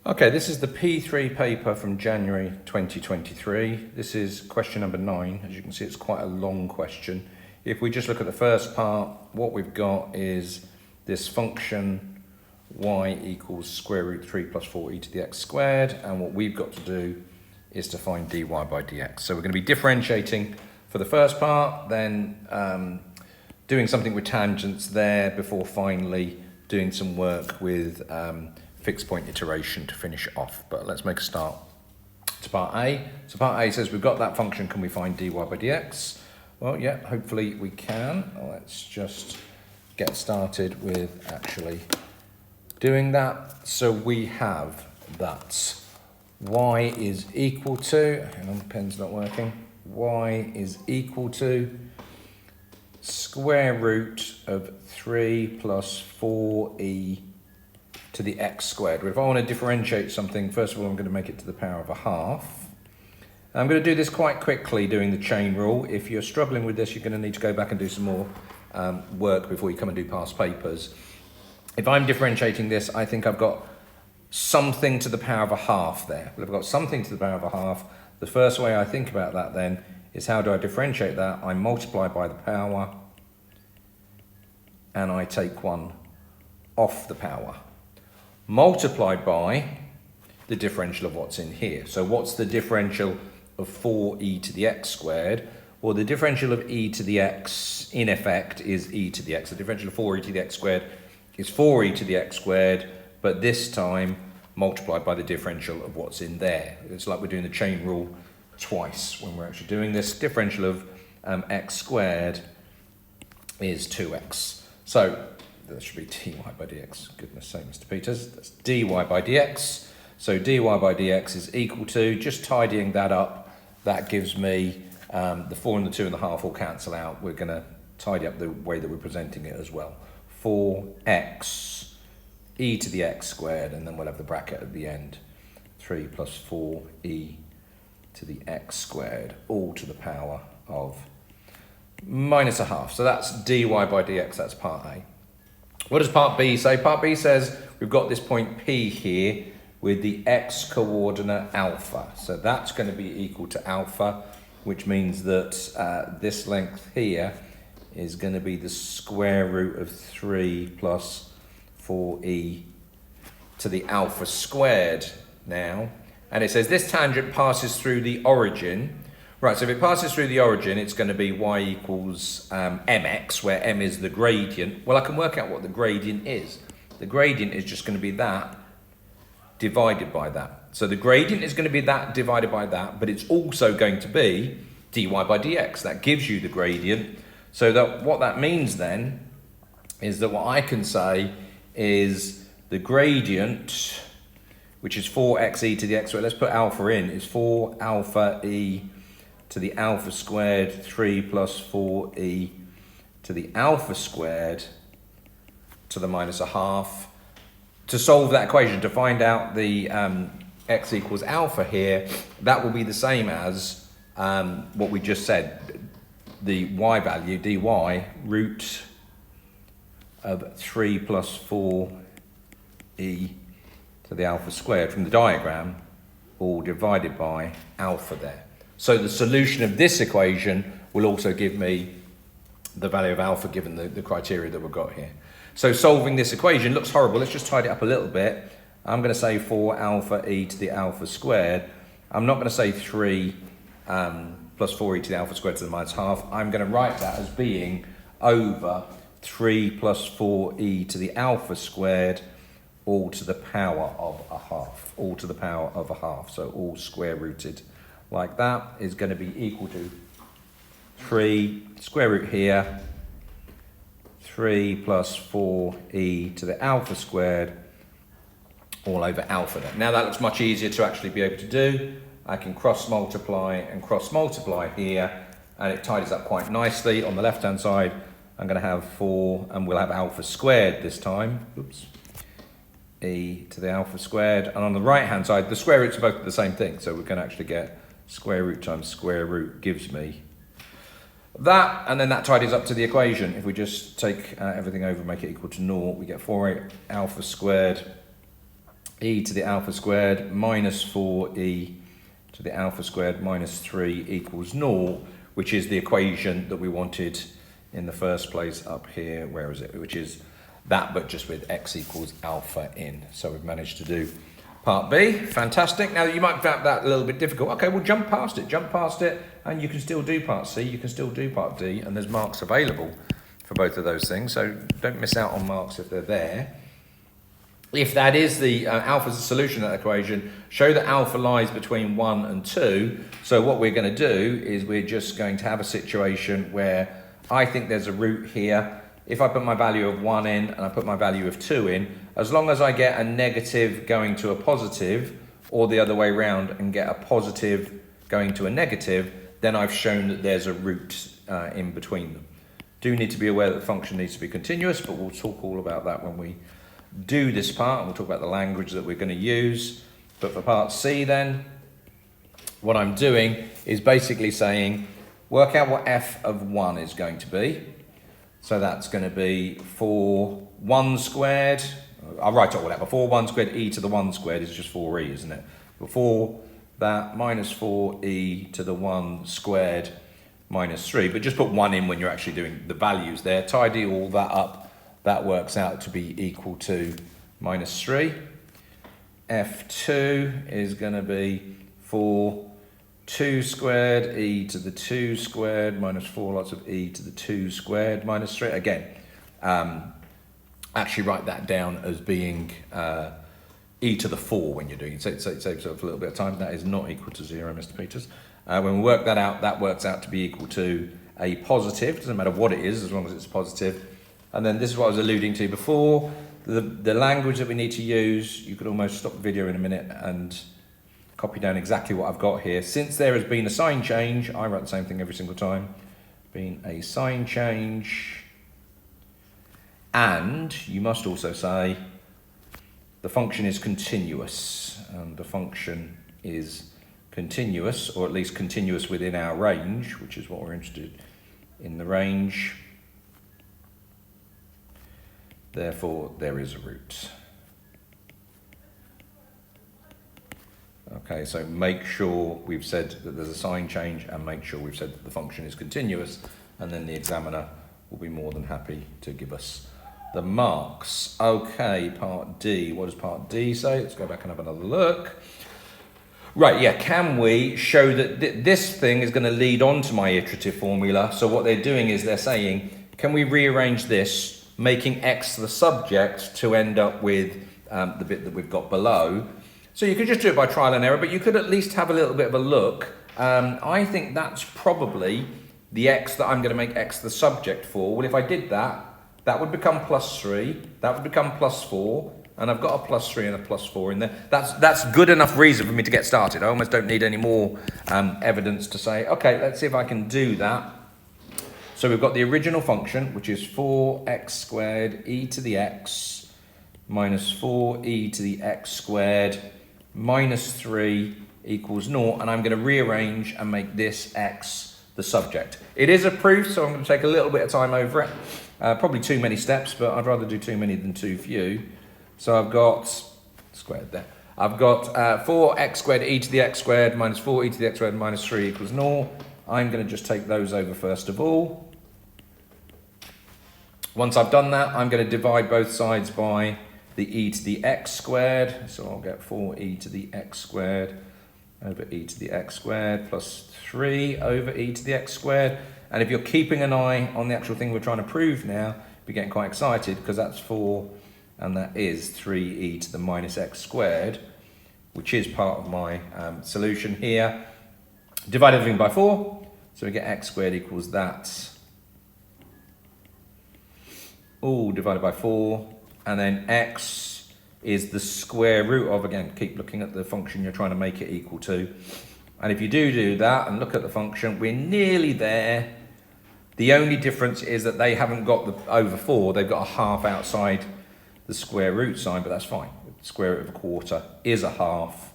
Okay, this is the P3 paper from January 2023. This is question number 9. As you can see, it's quite a long question. If we just look at the first part, what we've got is this function y equals square root 3 plus 4e to the x squared, and what we've got to do is to find dy by dx. So we're going to be differentiating for the first part, then doing something with tangents there before finally doing some work with fixed point iteration to finish off. But let's make a start to part A. So part A says we've got that function, can we find dy by dx? Well, yeah, hopefully we can. Let's just get started with actually doing that. So we have that y is equal to, hang on, the pen's not working, y is equal to square root of 3 plus 4e to the x squared. If I want to differentiate something, first of all, I'm going to make it to the power of a half. I'm going to do this quite quickly doing the chain rule. If you're struggling with this, you're going to need to go back and do some more work before you come and do past papers. If I'm differentiating this, I think I've got something to the power of a half there. But if I've got something to the power of a half, the first way I think about that then is how do I differentiate that? I multiply by the power and I take one off the power, multiplied by the differential of what's in here. So what's the differential of 4e to the x squared? Well, the differential of e to the x, in effect, is e to the x. The differential of 4e to the x squared is 4e to the x squared, but this time multiplied by the differential of what's in there. It's like we're doing the chain rule twice when we're actually doing this. Differential of x squared is 2x. So that should be dy by dx. Goodness sake, Mr. Peters. That's dy by dx. So dy by dx is equal to, just tidying that up, that gives me the 4 and the 2 and the half will cancel out. We're going to tidy up the way that we're presenting it as well. 4x e to the x squared, and then we'll have the bracket at the end. 3 plus 4e to the x squared, all to the power of minus a half. So that's dy by dx, that's part A. What does part B say? Part B says we've got this point P here with the x coordinate alpha. So that's going to be equal to alpha, which means that this length here is going to be the square root of 3 plus 4e to the alpha squared now. And it says this tangent passes through the origin. Right, so if it passes through the origin, it's going to be y equals mx, where m is the gradient. Well, I can work out what the gradient is. The gradient is just going to be that divided by that. So the gradient is going to be that divided by that, but it's also going to be dy by dx. That gives you the gradient. So that what that means then is that what I can say is the gradient, which is 4x e to the x squared, let's put alpha in, is 4 alpha e to the alpha squared, 3 plus 4e to the alpha squared to the minus a half. To solve that equation, to find out the x equals alpha here, that will be the same as what we just said, the y value, dy, root of 3 plus 4e to the alpha squared from the diagram, all divided by alpha there. So the solution of this equation will also give me the value of alpha given the criteria that we've got here. So solving this equation looks horrible. Let's just tidy it up a little bit. I'm going to say 4 alpha e to the alpha squared. I'm not going to say 3 plus 4e to the alpha squared to the minus half. I'm going to write that as being over 3 plus 4e to the alpha squared all to the power of a half. All to the power of a half. So all square rooted like that is going to be equal to 3 square root here, 3 plus 4e to the alpha squared all over alpha there. Now that looks much easier to actually be able to do. I can cross multiply and cross multiply here, and it tidies up quite nicely. On the left hand side I'm going to have 4, and we'll have alpha squared this time. Oops. E to the alpha squared, and on the right hand side the square roots are both the same thing, so we can actually get square root times square root gives me that, and then that tidies up to the equation. If we just take everything over and make it equal to 0, we get 4 alpha squared e to the alpha squared minus 4e to the alpha squared minus 3 equals 0, which is the equation that we wanted in the first place up here. Where is it? Which is that, but just with x equals alpha in. So we've managed to do part B. Fantastic. Now you might find that a little bit difficult. Okay, well jump past it, and you can still do part C, you can still do part D, and there's marks available for both of those things. So don't miss out on marks if they're there. If that is the alpha's the solution to that equation, show that alpha lies between 1 and 2. So what we're going to do is we're just going to have a situation where I think there's a root here. If I put my value of 1 in and I put my value of 2 in, as long as I get a negative going to a positive, or the other way around and get a positive going to a negative, then I've shown that there's a root in between them. Do need to be aware that the function needs to be continuous, but we'll talk all about that when we do this part, and we'll talk about the language that we're going to use. But for part C then, what I'm doing is basically saying, work out what f of 1 is going to be. So that's going to be 4(1 squared). I'll write it all out. Before 1 squared, e to the 1 squared is just 4e, isn't it? Before that, minus 4e to the 1 squared minus 3. But just put 1 in when you're actually doing the values there. Tidy all that up. That works out to be equal to minus 3. F2 is going to be 4(2 squared e to the 2 squared minus 4 lots of e to the 2 squared minus 3. Again, actually write that down as being e to the 4 when you're doing it. So it saves yourself a little bit of time. That is not equal to 0, Mr. Peters. When we work that out, that works out to be equal to a positive. Doesn't matter what it is, as long as it's positive. And then this is what I was alluding to before. The language that we need to use, you could almost stop the video in a minute and copy down exactly what I've got here. Since there has been a sign change, I write the same thing every single time. Been a sign change. And you must also say the function is continuous. And the function is continuous, or at least continuous within our range, which is what we're interested in, the range. Therefore, there is a root. Okay, so make sure we've said that there's a sign change, and make sure we've said that the function is continuous, and then the examiner will be more than happy to give us the marks. Okay, part D. What does part D say? Let's go back and have another look. Right, yeah, can we show that this thing is going to lead on to my iterative formula? So what they're doing is they're saying, can we rearrange this, making x the subject to end up with the bit that we've got below? So you could just do it by trial and error, but you could at least have a little bit of a look. I think that's probably the x that I'm going to make x the subject for. Well, if I did that, that would become plus 3, that would become plus 4, and I've got a plus 3 and a plus 4 in there. That's good enough reason for me to get started. I almost don't need any more evidence to say, okay, let's see if I can do that. So we've got the original function, which is 4x squared e to the x minus 4e to the x squared minus 3 equals 0. And I'm going to rearrange and make this x the subject. It is a proof, so I'm going to take a little bit of time over it. Probably too many steps, but I'd rather do too many than too few. So I've got, squared there. I've got 4x squared e to the x squared minus 4e to the x squared minus 3 equals 0. I'm going to just take those over first of all. Once I've done that, I'm going to divide both sides by the e to the x squared. So I'll get 4e to the x squared over e to the x squared plus 3 over e to the x squared. And if you're keeping an eye on the actual thing we're trying to prove now, you're getting quite excited because that's 4 and that is 3e to the minus x squared, which is part of my solution here. Divide everything by 4, so we get x squared equals that. All divided by 4, and then x is the square root of, again, keep looking at the function you're trying to make it equal to. And if you do that and look at the function, we're nearly there. The only difference is that they haven't got the over 4, they've got a half outside the square root sign, but that's fine. The square root of a quarter is a half,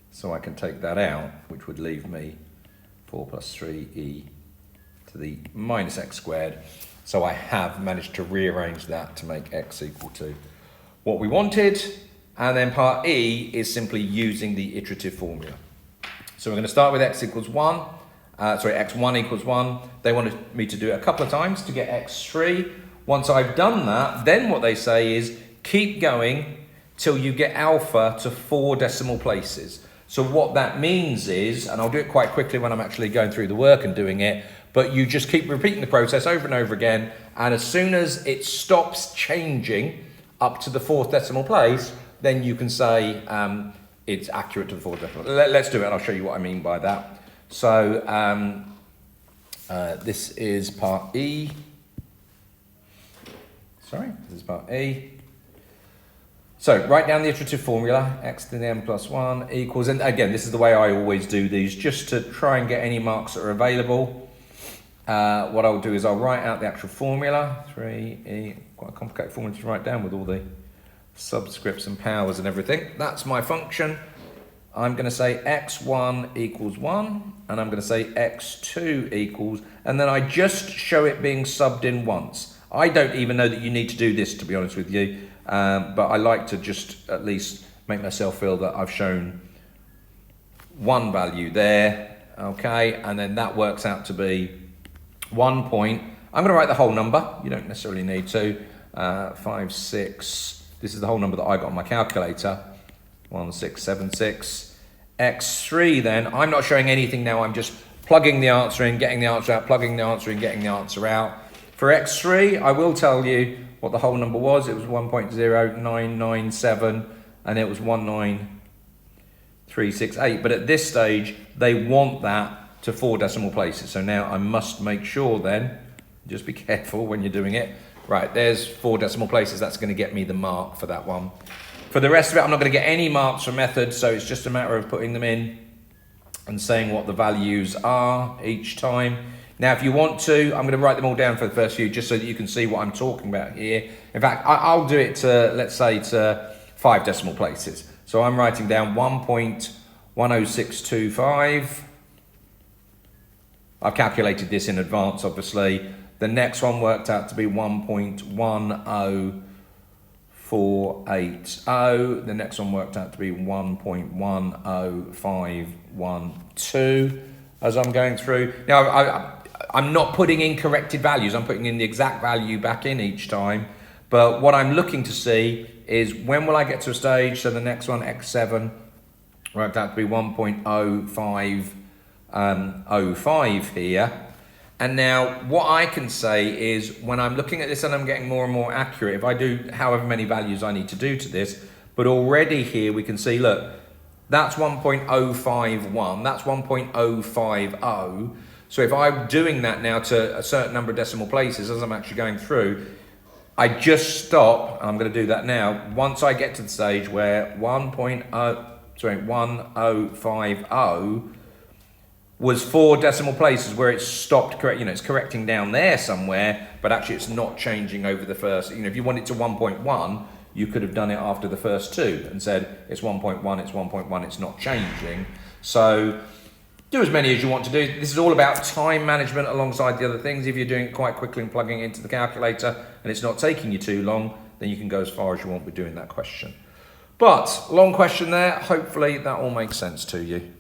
so I can take that out, which would leave me 4 plus 3e to the minus x squared. So I have managed to rearrange that to make x equal to what we wanted. And then part E is simply using the iterative formula. So we're going to start with x equals 1. x1 equals 1. They wanted me to do it a couple of times to get x3. Once I've done that, then what they say is keep going till you get alpha to 4 decimal places. So what that means is, and I'll do it quite quickly when I'm actually going through the work and doing it, but you just keep repeating the process over and over again, and as soon as it stops changing up to the 4th decimal place, then you can say it's accurate to the 4th decimal. Let's do it, and I'll show you what I mean by that. So this is part E. Sorry, this is part E. So write down the iterative formula, x to the n plus 1 equals, and again, this is the way I always do these, just to try and get any marks that are available. What I'll do is I'll write out the actual formula, 3e, quite a complicated formula to write down with all the subscripts and powers and everything. That's my function. I'm going to say x1 equals 1, and I'm going to say x2 equals, and then I just show it being subbed in once. I don't even know that you need to do this, to be honest with you, but I like to just at least make myself feel that I've shown one value there, okay, and then that works out to be 1 point. I'm going to write the whole number. You don't necessarily need to. 5, 6. This is the whole number that I got on my calculator. 1676. x3 then, I'm not showing anything now. I'm just plugging the answer in, getting the answer out, plugging the answer in, getting the answer out. For x3, I will tell you what the whole number was. It was 1.0997 and it was 19368. But at this stage, they want that to 4 decimal places. So now I must make sure then, just be careful when you're doing it. Right, there's 4 decimal places. That's going to get me the mark for that one. For the rest of it, I'm not going to get any marks for methods, so it's just a matter of putting them in and saying what the values are each time. Now, if you want to, I'm going to write them all down for the first few, just so that you can see what I'm talking about here. In fact, I'll do it to, let's say, to 5 decimal places. So I'm writing down 1.10625. I've calculated this in advance, obviously. The next one worked out to be 1.10480. The next one worked out to be 1.10512 as I'm going through. Now, I'm not putting in corrected values. I'm putting in the exact value back in each time. But what I'm looking to see is when will I get to a stage, so the next one, x7, worked out to be 1.0505 here. And now what I can say is when I'm looking at this and I'm getting more and more accurate, if I do however many values I need to do to this, but already here we can see, look, that's 1.051, that's 1.050. So if I'm doing that now to a certain number of decimal places as I'm actually going through, I just stop, and I'm going to do that now, once I get to the stage where 1050 was 4 decimal places where it's stopped correct. It's correcting down there somewhere, but actually it's not changing over the first. If you want it to 1.1, you could have done it after the first 2 and said it's 1.1, it's 1.1, it's not changing. So do as many as you want to do. This is all about time management alongside the other things. If you're doing it quite quickly and plugging it into the calculator and it's not taking you too long, then you can go as far as you want with doing that question. But long question there. Hopefully that all makes sense to you.